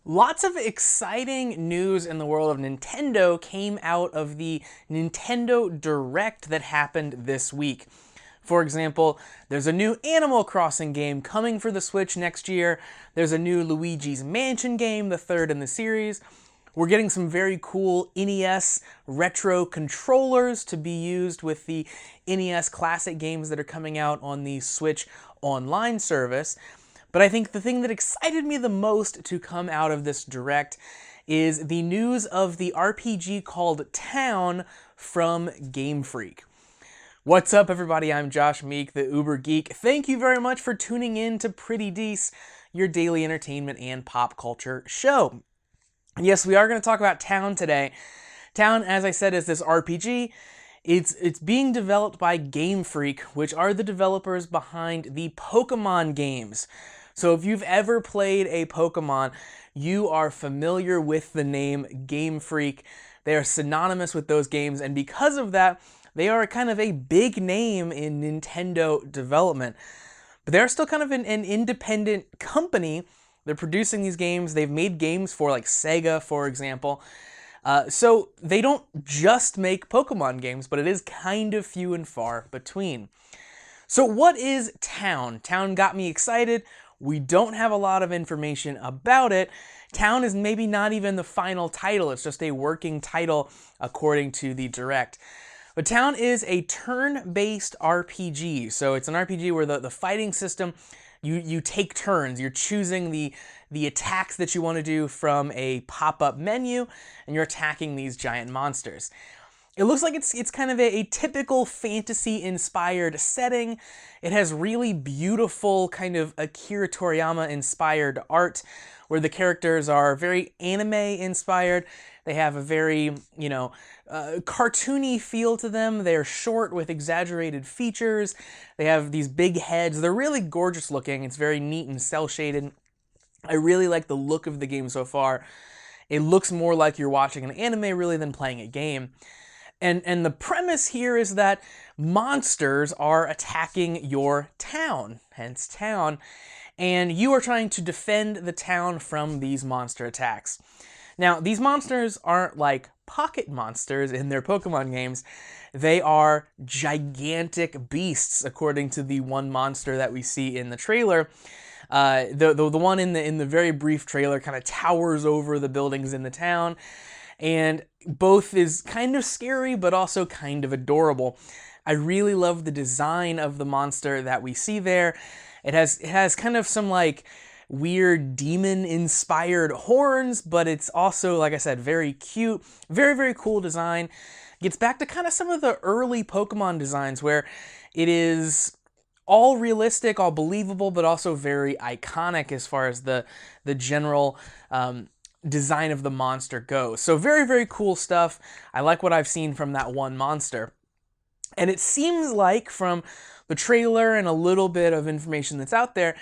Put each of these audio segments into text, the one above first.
Lots of exciting news in the world of Nintendo came out of the Nintendo Direct that happened this week. For example, there's a new Animal Crossing game coming for the Switch next year. There's a new Luigi's Mansion game, the third in the series. We're getting some very cool NES retro controllers to be used with the NES classic games that are coming out on the Switch online service. But I think the thing that excited me the most to come out of this Direct is the news of the RPG called Town from Game Freak. What's up, everybody? I'm Josh Meek, the Uber Geek. Thank you very much for tuning in to Pretty Dece, your daily entertainment and pop culture show. Yes, we are going to talk about Town today. Town, as I said, is this RPG. It's being developed by Game Freak, which are the developers behind the Pokemon games. So if you've ever played a Pokemon, you are familiar with the name Game Freak. They are synonymous with those games, and because of that, they are kind of a big name in Nintendo development. But they're still kind of an independent company. They're producing these games. They've made games for like Sega, for example. So they don't just make Pokemon games, but it is kind of few and far between. So what is Town? Town got me excited. We don't have a lot of information about it. Town is maybe not even the final title. It's just a working title according to the Direct. But Town is a turn-based RPG. So it's an RPG where the fighting system, you take turns. You're choosing the attacks that you want to do from a pop-up menu, and you're attacking these giant monsters. It looks like it's kind of a typical fantasy-inspired setting. It has really beautiful kind of Akira Toriyama-inspired art, where the characters are very anime-inspired. They have a very, cartoony feel to them. They're short with exaggerated features. They have these big heads. They're really gorgeous looking. It's very neat and cel-shaded. I really like the look of the game so far. It looks more like you're watching an anime really than playing a game. And the premise here is that monsters are attacking your town, hence Town, and you are trying to defend the town from these monster attacks. Now, these monsters aren't like pocket monsters in their Pokemon games. They are gigantic beasts, according to the one monster that we see in the trailer. The one in the very brief trailer kind of towers over the buildings in the town, and both is kind of scary, but also kind of adorable. I really love the design of the monster that we see there. It has kind of some like weird demon-inspired horns, but it's also, like I said, very cute, very, very cool design. Gets back to kind of some of the early Pokemon designs where it is all realistic, all believable, but also very iconic as far as the general design of the monster goes. So very, very cool stuff. I like what I've seen from that one monster. And it seems like from the trailer and a little bit of information that's out there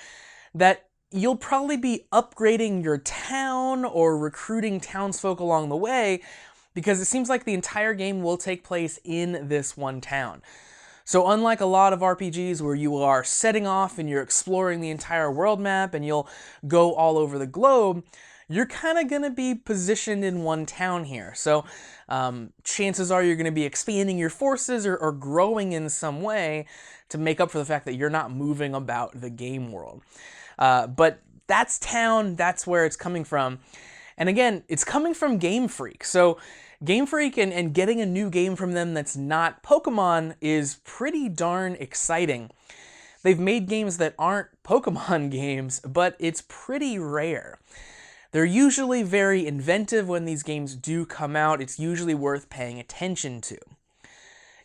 that you'll probably be upgrading your town or recruiting townsfolk along the way, because it seems like the entire game will take place in this one town. So unlike a lot of RPGs where you are setting off and you're exploring the entire world map and you'll go all over the globe, you're kind of going to be positioned in one town here. So chances are you're going to be expanding your forces or growing in some way to make up for the fact that you're not moving about the game world. But that's Town, that's where it's coming from. And again, it's coming from Game Freak. So Game Freak and getting a new game from them that's not Pokemon is pretty darn exciting. They've made games that aren't Pokemon games, but it's pretty rare. They're usually very inventive when these games do come out. It's usually worth paying attention to.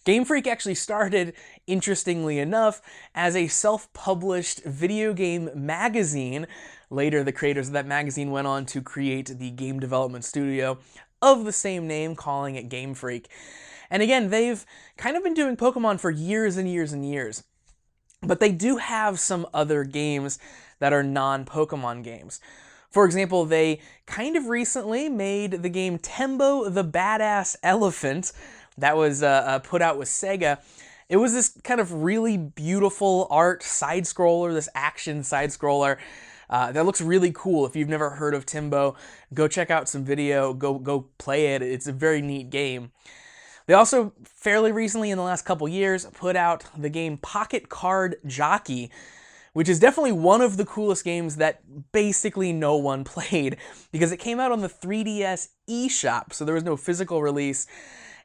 Game Freak actually started, interestingly enough, as a self-published video game magazine. Later, the creators of that magazine went on to create the game development studio of the same name, calling it Game Freak. And again, they've kind of been doing Pokemon for years and years and years. But they do have some other games that are non-Pokemon games. For example, they kind of recently made the game Tembo the Badass Elephant that was put out with Sega. It was this kind of really beautiful art side-scroller, this action side-scroller That looks really cool. If you've never heard of Timbo, go check out some video, go play it. It's a very neat game. They also, fairly recently in the last couple years, put out the game Pocket Card Jockey, which is definitely one of the coolest games that basically no one played, because it came out on the 3DS eShop, so there was no physical release,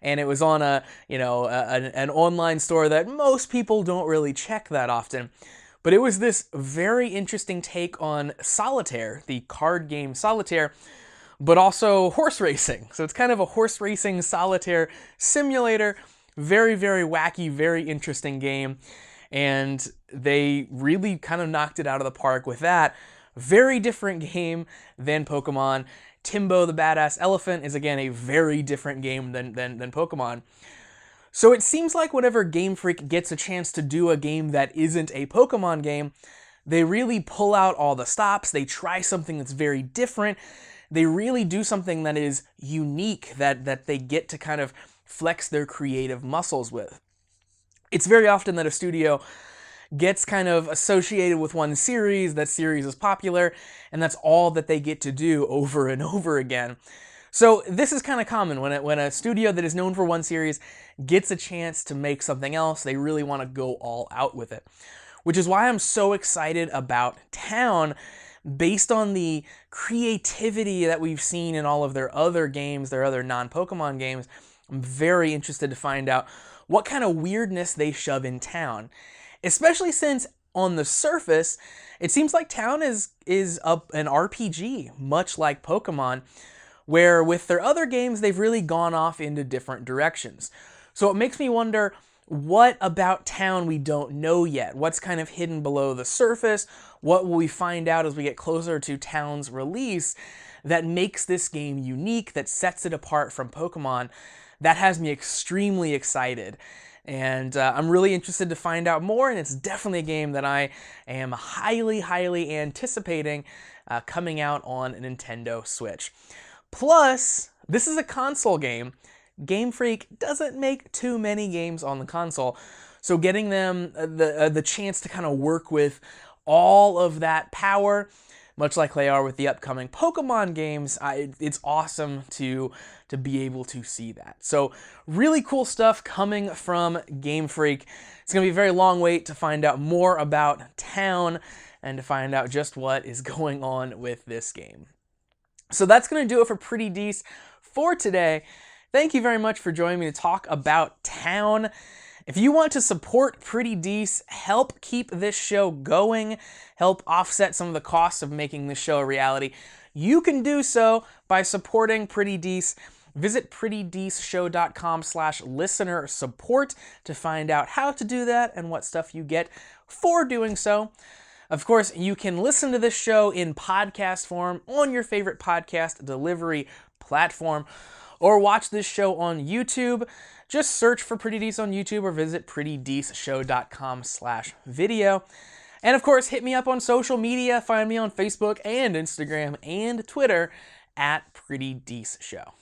and it was on an online store that most people don't really check that often. But it was this very interesting take on solitaire, the card game solitaire, but also horse racing. So it's kind of a horse racing solitaire simulator. Very, very wacky, very interesting game. And they really kind of knocked it out of the park with that. Very different game than Pokemon. Timbo the Badass Elephant is, again, a very different game than Pokemon. So it seems like whenever Game Freak gets a chance to do a game that isn't a Pokemon game, they really pull out all the stops. They try something that's very different. They really do something that is unique, that they get to kind of flex their creative muscles with. It's very often that a studio gets kind of associated with one series, that series is popular, and that's all that they get to do over and over again. So this is kind of common. When a studio that is known for one series gets a chance to make something else, they really want to go all out with it. Which is why I'm so excited about Town, based on the creativity that we've seen in all of their other games, their other non-Pokemon games. I'm very interested to find out what kind of weirdness they shove in Town. Especially since, on the surface, it seems like Town is an RPG, much like Pokemon, where with their other games, they've really gone off into different directions. So it makes me wonder, what about Town we don't know yet? What's kind of hidden below the surface? What will we find out as we get closer to Town's release that makes this game unique, that sets it apart from Pokemon? That has me extremely excited. And I'm really interested to find out more, and it's definitely a game that I am highly, highly anticipating coming out on a Nintendo Switch. Plus, this is a console game. Game Freak doesn't make too many games on the console, so getting them the chance to kind of work with all of that power, much like they are with the upcoming Pokemon games, it's awesome to be able to see that. So really cool stuff coming from Game Freak. It's going to be a very long wait to find out more about Town and to find out just what is going on with this game. So that's going to do it for Pretty Dece for today. Thank you very much for joining me to talk about Town. If you want to support Pretty Dece, help keep this show going, help offset some of the costs of making this show a reality, you can do so by supporting Pretty Dece. Visit prettydeceshow.com/listener support to find out how to do that and what stuff you get for doing so. Of course, you can listen to this show in podcast form on your favorite podcast delivery platform, or watch this show on YouTube. Just search for Pretty Dece on YouTube or visit prettydeceshow.com/video. And of course, hit me up on social media. Find me on Facebook and Instagram and Twitter at Pretty Dece Show.